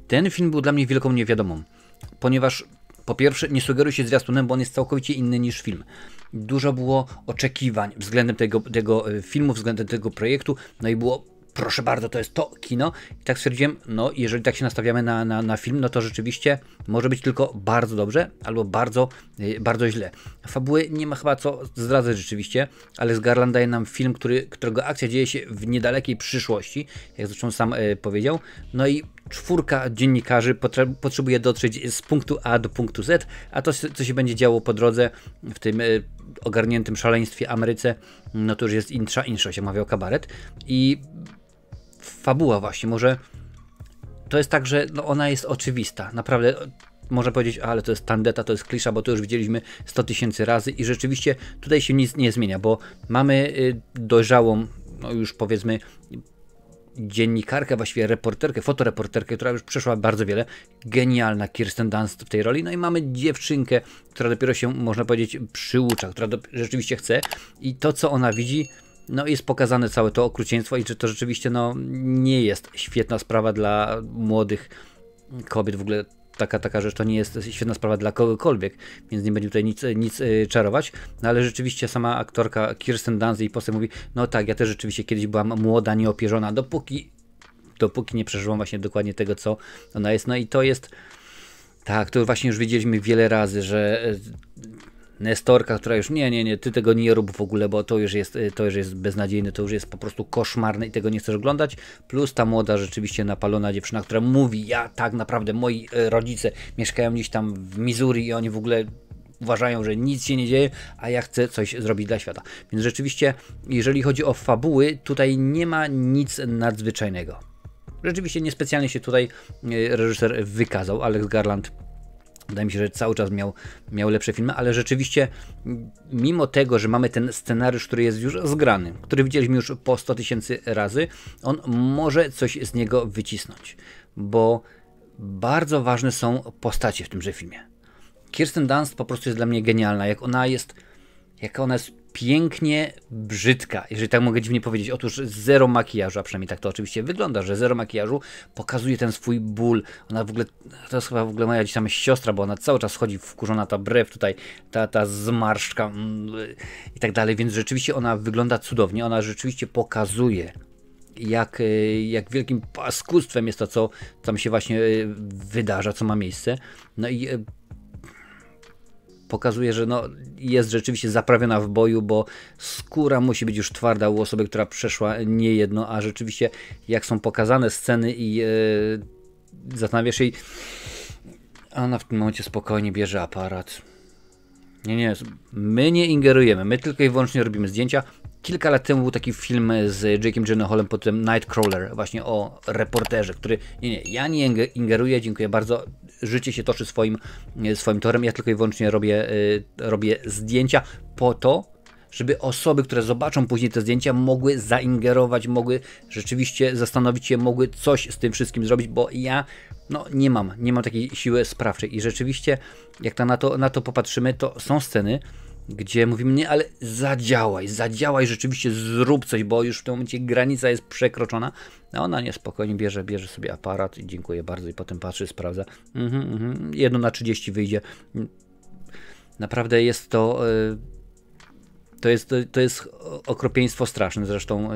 ten film był dla mnie wielką niewiadomą, ponieważ po pierwsze nie sugeruje się zwiastunem, bo on jest całkowicie inny niż film. Dużo było oczekiwań względem tego filmu, względem tego projektu, no i było, proszę bardzo, to jest to kino. I tak stwierdziłem, no jeżeli tak się nastawiamy na film, no to rzeczywiście może być tylko bardzo dobrze, albo bardzo, bardzo źle. Fabuły nie ma chyba co zdradzać rzeczywiście, ale z Garland daje nam film, którego akcja dzieje się w niedalekiej przyszłości, jak zresztą sam powiedział. No i 4 dziennikarzy potrzebuje dotrzeć z punktu A do punktu Z, a to, co się będzie działo po drodze w tym ogarniętym szaleństwie Ameryce, no to już jest insza, jak mawiał Kabaret. I fabuła właśnie, może to jest tak, że no ona jest oczywista, naprawdę można powiedzieć, ale to jest tandeta, to jest klisza, bo to już widzieliśmy 100 000 razy i rzeczywiście tutaj się nic nie zmienia, bo mamy dojrzałą, no już powiedzmy dziennikarkę, właściwie reporterkę, fotoreporterkę, która już przeszła bardzo wiele, genialna Kirsten Dunst w tej roli, no i mamy dziewczynkę, która dopiero się, można powiedzieć, przyucza, która rzeczywiście chce i to, co ona widzi, no jest pokazane całe to okrucieństwo i czy to rzeczywiście no, nie jest świetna sprawa dla młodych kobiet, w ogóle taka rzecz to nie jest świetna sprawa dla kogokolwiek, więc nie będzie tutaj nic czarować, no ale rzeczywiście sama aktorka Kirsten Dunst jej postać mówi, no tak, ja też rzeczywiście kiedyś byłam młoda, nieopierzona, dopóki nie przeżyłam właśnie dokładnie tego, co ona jest, no i to jest, tak, to właśnie już widzieliśmy wiele razy, że Nestorka, która już nie, ty tego nie rób w ogóle, bo to już jest beznadziejne, to już jest po prostu koszmarne i tego nie chcesz oglądać, plus ta młoda, rzeczywiście napalona dziewczyna, która mówi, ja tak naprawdę, moi rodzice mieszkają gdzieś tam w Missouri i oni w ogóle uważają, że nic się nie dzieje, a ja chcę coś zrobić dla świata. Więc rzeczywiście, jeżeli chodzi o fabuły, tutaj nie ma nic nadzwyczajnego. Rzeczywiście niespecjalnie się tutaj reżyser wykazał, Alex Garland. Wydaje mi się, że cały czas miał lepsze filmy, ale rzeczywiście mimo tego, że mamy ten scenariusz, który jest już zgrany, który widzieliśmy już po 100 000 razy, on może coś z niego wycisnąć, bo bardzo ważne są postacie w tymże filmie. Kirsten Dunst po prostu jest dla mnie genialna, jak ona jest pięknie brzydka, jeżeli tak mogę dziwnie powiedzieć. Otóż zero makijażu, a przynajmniej tak to oczywiście wygląda, że zero makijażu pokazuje ten swój ból. Ona w ogóle, to jest chyba w ogóle moja gdzieś tam siostra, bo ona cały czas chodzi wkurzona, ta brew tutaj, ta zmarszczka i tak dalej, więc rzeczywiście ona wygląda cudownie, ona rzeczywiście pokazuje jak wielkim paskudstwem jest to, co tam się właśnie wydarza, co ma miejsce. No i pokazuje, że no, jest rzeczywiście zaprawiona w boju, bo skóra musi być już twarda u osoby, która przeszła niejedno, a rzeczywiście jak są pokazane sceny i zastanawiasz się, ona w tym momencie spokojnie bierze aparat. Nie, my nie ingerujemy, my tylko i wyłącznie robimy zdjęcia. Kilka lat temu był taki film z Jake'em Gyllenhaalem pod tym Nightcrawler, właśnie o reporterze, który, ja nie ingeruję, dziękuję bardzo, życie się toczy swoim torem, ja tylko i wyłącznie robię zdjęcia po to, żeby osoby, które zobaczą później te zdjęcia, mogły zaingerować, mogły rzeczywiście zastanowić się, mogły coś z tym wszystkim zrobić, bo ja nie mam takiej siły sprawczej i rzeczywiście, jak na to popatrzymy, to są sceny, gdzie mówimy, nie, ale zadziałaj, rzeczywiście zrób coś, bo już w tym momencie granica jest przekroczona, a ona niespokojnie bierze sobie aparat i dziękuję bardzo i potem patrzy, sprawdza, 1 na 30 wyjdzie. Naprawdę jest to jest okropieństwo straszne, zresztą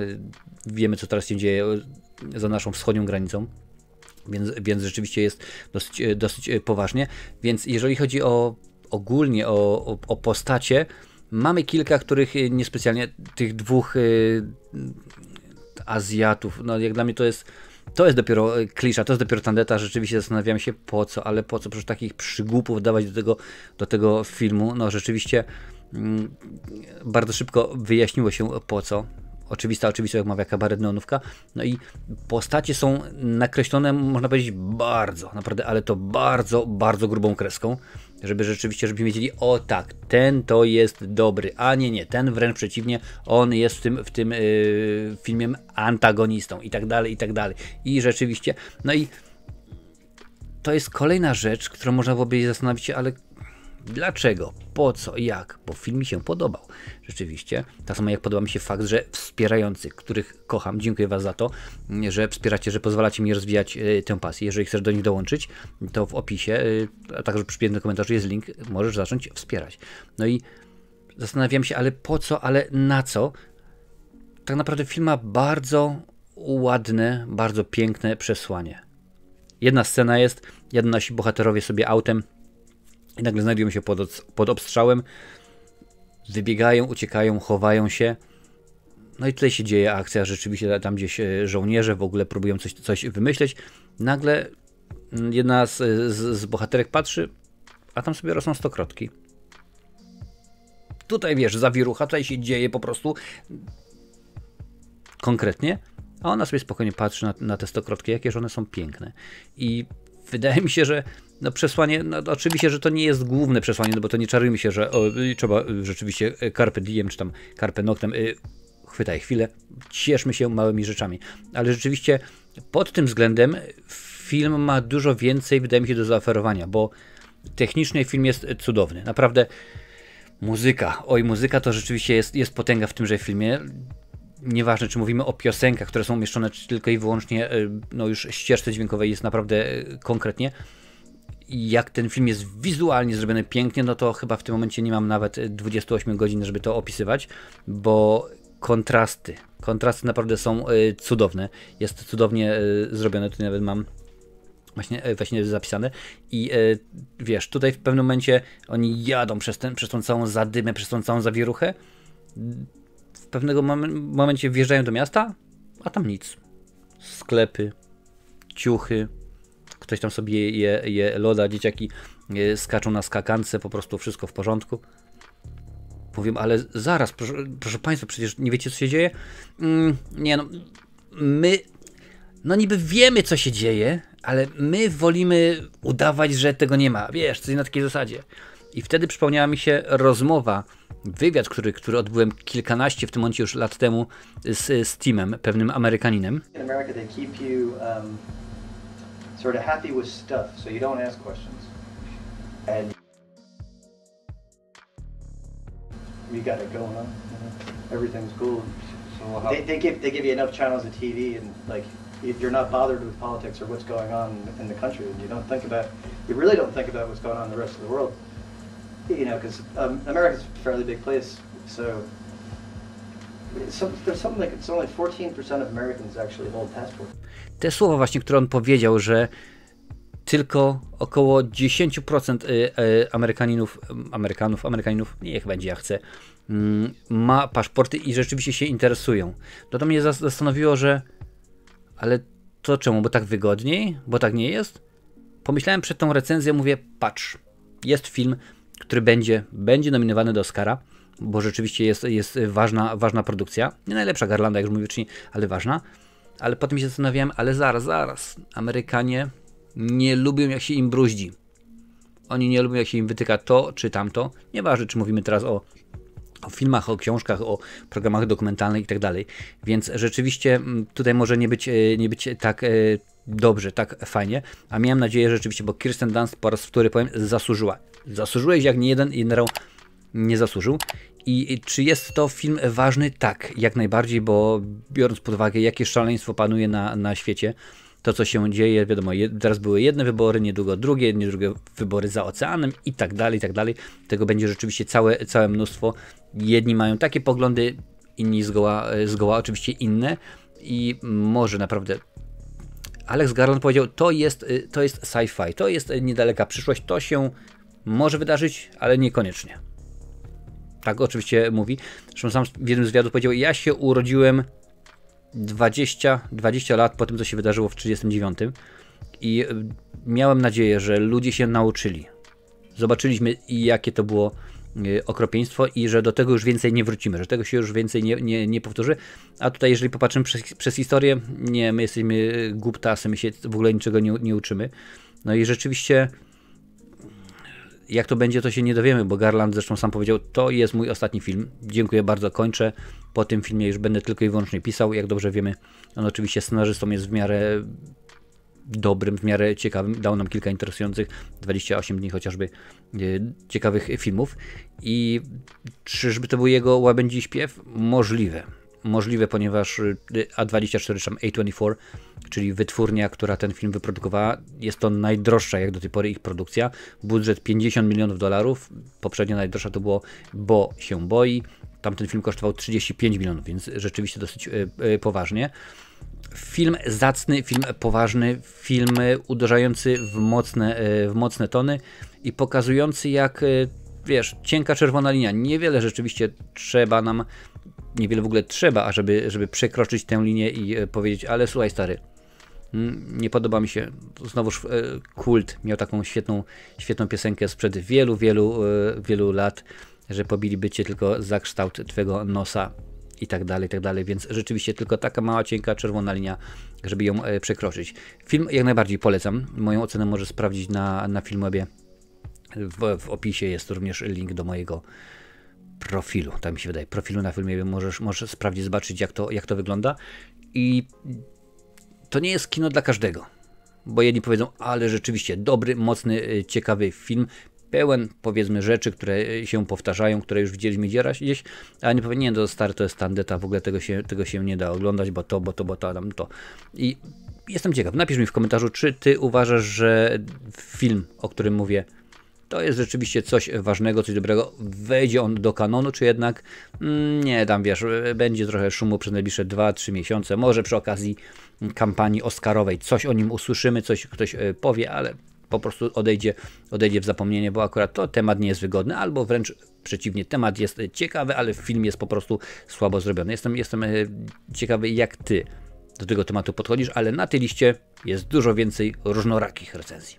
wiemy, co teraz się dzieje za naszą wschodnią granicą, więc rzeczywiście jest dosyć poważnie, więc jeżeli chodzi ogólnie o postacie, mamy kilka, których niespecjalnie, tych dwóch Azjatów, no jak dla mnie to jest dopiero klisza, to jest dopiero tandeta, rzeczywiście zastanawiam się po co, ale po co, przecież takich przygłupów dawać do tego filmu, no rzeczywiście bardzo szybko wyjaśniło się po co. Oczywista, jak mawia Kabaret Neonówka. No i postacie są nakreślone, można powiedzieć, bardzo, naprawdę, ale to bardzo, bardzo grubą kreską, żebyśmy wiedzieli, o tak, ten to jest dobry, a nie, ten wręcz przeciwnie, on jest w tym filmie antagonistą i tak dalej, i tak dalej. I rzeczywiście, no i to jest kolejna rzecz, którą można byłoby zastanowić się, ale Dlaczego? Po co? Jak? Bo film mi się podobał. Rzeczywiście. Tak samo jak podoba mi się fakt, że wspierający, których kocham, dziękuję Was za to, że wspieracie, że pozwalacie mi rozwijać tę pasję. Jeżeli chcesz do nich dołączyć, to w opisie, a także przy pierwszym komentarzu jest link, możesz zacząć wspierać. No i zastanawiam się, ale po co, ale na co? Tak naprawdę film ma bardzo ładne, bardzo piękne przesłanie. Jedna scena jest, nasi bohaterowie sobie autem i nagle znajdują się pod obstrzałem, wybiegają, uciekają, chowają się. No i tutaj się dzieje akcja, rzeczywiście tam gdzieś żołnierze w ogóle próbują coś wymyśleć. Nagle jedna z bohaterek patrzy, a tam sobie rosną stokrotki. Tutaj wiesz, zawierucha, tutaj się dzieje po prostu konkretnie, a ona sobie spokojnie patrzy na te stokrotki, jakież one są piękne. I wydaje mi się, że no przesłanie, no oczywiście, że to nie jest główne przesłanie, no bo to nie czarujmy się, że trzeba rzeczywiście carpe diem, czy tam carpe noctem, chwytaj chwilę, cieszmy się małymi rzeczami. Ale rzeczywiście pod tym względem film ma dużo więcej, wydaje mi się, do zaoferowania, bo technicznie film jest cudowny. Naprawdę muzyka to rzeczywiście jest potęga w tymże filmie. Nieważne, czy mówimy o piosenkach, które są umieszczone tylko i wyłącznie no już ścieżce dźwiękowej, jest naprawdę konkretnie. Jak ten film jest wizualnie zrobiony pięknie, no to chyba w tym momencie nie mam nawet 28 godzin, żeby to opisywać, bo kontrasty naprawdę są cudowne. Jest cudownie zrobione, tu nawet mam właśnie zapisane i wiesz, tutaj w pewnym momencie oni jadą przez tą całą zadymę, przez tą całą zawieruchę. W pewnego momencie wjeżdżają do miasta, a tam nic. Sklepy, ciuchy, ktoś tam sobie je loda, dzieciaki skaczą na skakance, po prostu wszystko w porządku. Powiem, ale zaraz, proszę Państwa, przecież nie wiecie, co się dzieje? Nie no, my no niby wiemy, co się dzieje, ale my wolimy udawać, że tego nie ma. Wiesz, coś na takiej zasadzie. I wtedy przypomniała mi się rozmowa, wywiad, który odbyłem kilkanaście w tym momencie już lat temu z Timem, pewnym Amerykaninem. In America they keep you sort of happy with stuff, so you don't ask questions. And you got it going on. Everything's cool. So they give you enough channels of TV and like you're not bothered with politics or what's going on in the country, and you really don't think about what's going on in the rest of the world. You know, because America's a fairly big place, so there's something like it's only 14% of Americans actually hold passport. Te słowa właśnie, które on powiedział, że tylko około 10% Amerykanów, niech będzie jak chce, ma paszporty i rzeczywiście się interesują. To mnie zastanowiło, że ale to czemu? Bo tak wygodniej? Bo tak nie jest? Pomyślałem przed tą recenzją, mówię, patrz, jest film, który będzie nominowany do Oscara, bo rzeczywiście jest ważna produkcja. Nie najlepsza Garlanda, jak już mówię wcześniej, ale ważna. Ale potem się zastanawiałem, ale zaraz. Amerykanie nie lubią, jak się im bruździ. Oni nie lubią, jak się im wytyka to czy tamto. Nieważne, czy mówimy teraz o filmach, o książkach, o programach dokumentalnych i tak dalej. Więc rzeczywiście tutaj może nie być tak dobrze, tak fajnie. A miałem nadzieję, że rzeczywiście, bo Kirsten Dunst po raz wtóry powiem, zasłużyła. Zasłużyłeś jak nie jeden generał nie zasłużył. I czy jest to film ważny? Tak, jak najbardziej, bo biorąc pod uwagę, jakie szaleństwo panuje na świecie, to co się dzieje, wiadomo, teraz były jedne wybory, niedługo drugie wybory za oceanem i tak dalej. Tego będzie rzeczywiście całe mnóstwo. Jedni mają takie poglądy, inni zgoła oczywiście inne i może naprawdę Alex Garland powiedział, to jest sci-fi, to jest niedaleka przyszłość, to się może wydarzyć, ale niekoniecznie. Tak oczywiście mówi. Zresztą sam w jednym z wywiadów powiedział, ja się urodziłem 20 lat po tym, co się wydarzyło w 1939 i miałem nadzieję, że ludzie się nauczyli. Zobaczyliśmy, jakie to było okropieństwo i że do tego już więcej nie wrócimy, że tego się już więcej nie powtórzy. A tutaj, jeżeli popatrzymy przez historię, nie, my jesteśmy głuptasy, my się w ogóle niczego nie uczymy. No i rzeczywiście jak to będzie, to się nie dowiemy, bo Garland zresztą sam powiedział, to jest mój ostatni film. Dziękuję bardzo, kończę. Po tym filmie już będę tylko i wyłącznie pisał. Jak dobrze wiemy, on oczywiście scenarzystą jest w miarę dobrym, w miarę ciekawym. Dał nam kilka interesujących, 28 dni chociażby ciekawych filmów. I czyżby to był jego łabędzi śpiew? Możliwe. Możliwe, ponieważ A24, czy tam A24, czyli wytwórnia, która ten film wyprodukowała, jest to najdroższa jak do tej pory ich produkcja. Budżet $50 milionów. Poprzednio najdroższa to było Bo się boi. Tamten film kosztował 35 milionów, więc rzeczywiście dosyć poważnie. Film zacny, film poważny, film uderzający w mocne tony i pokazujący jak, wiesz, cienka czerwona linia. Niewiele rzeczywiście trzeba nam, niewiele w ogóle trzeba, żeby przekroczyć tę linię i powiedzieć, ale słuchaj stary, nie podoba mi się. Znowuż Kult miał taką świetną piosenkę sprzed wielu lat, że pobiliby cię tylko za kształt twego nosa i tak dalej, więc rzeczywiście tylko taka mała, cienka, czerwona linia, żeby ją przekroczyć. Film jak najbardziej polecam. Moją ocenę możesz sprawdzić na Filmwebie. W opisie jest również link do mojego profilu, tak mi się wydaje, profilu na Filmwebie. Możesz sprawdzić, zobaczyć jak to wygląda. I to nie jest kino dla każdego, bo jedni powiedzą, ale rzeczywiście dobry, mocny, ciekawy film, pełen, powiedzmy, rzeczy, które się powtarzają, które już widzieliśmy gdzieś, a nie powiem, nie, to stary, to jest tandeta, w ogóle tego się nie da oglądać, bo to. I jestem ciekaw, napisz mi w komentarzu, czy ty uważasz, że film, o którym mówię, to jest rzeczywiście coś ważnego, coś dobrego, wejdzie on do kanonu, czy jednak nie, tam wiesz, będzie trochę szumu przez najbliższe 2-3 miesiące, może przy okazji kampanii oscarowej coś o nim usłyszymy, coś ktoś powie, ale po prostu odejdzie w zapomnienie, bo akurat to temat nie jest wygodny, albo wręcz przeciwnie, temat jest ciekawy, ale film jest po prostu słabo zrobiony. Jestem ciekawy, jak ty do tego tematu podchodzisz, ale na tej liście jest dużo więcej różnorakich recenzji.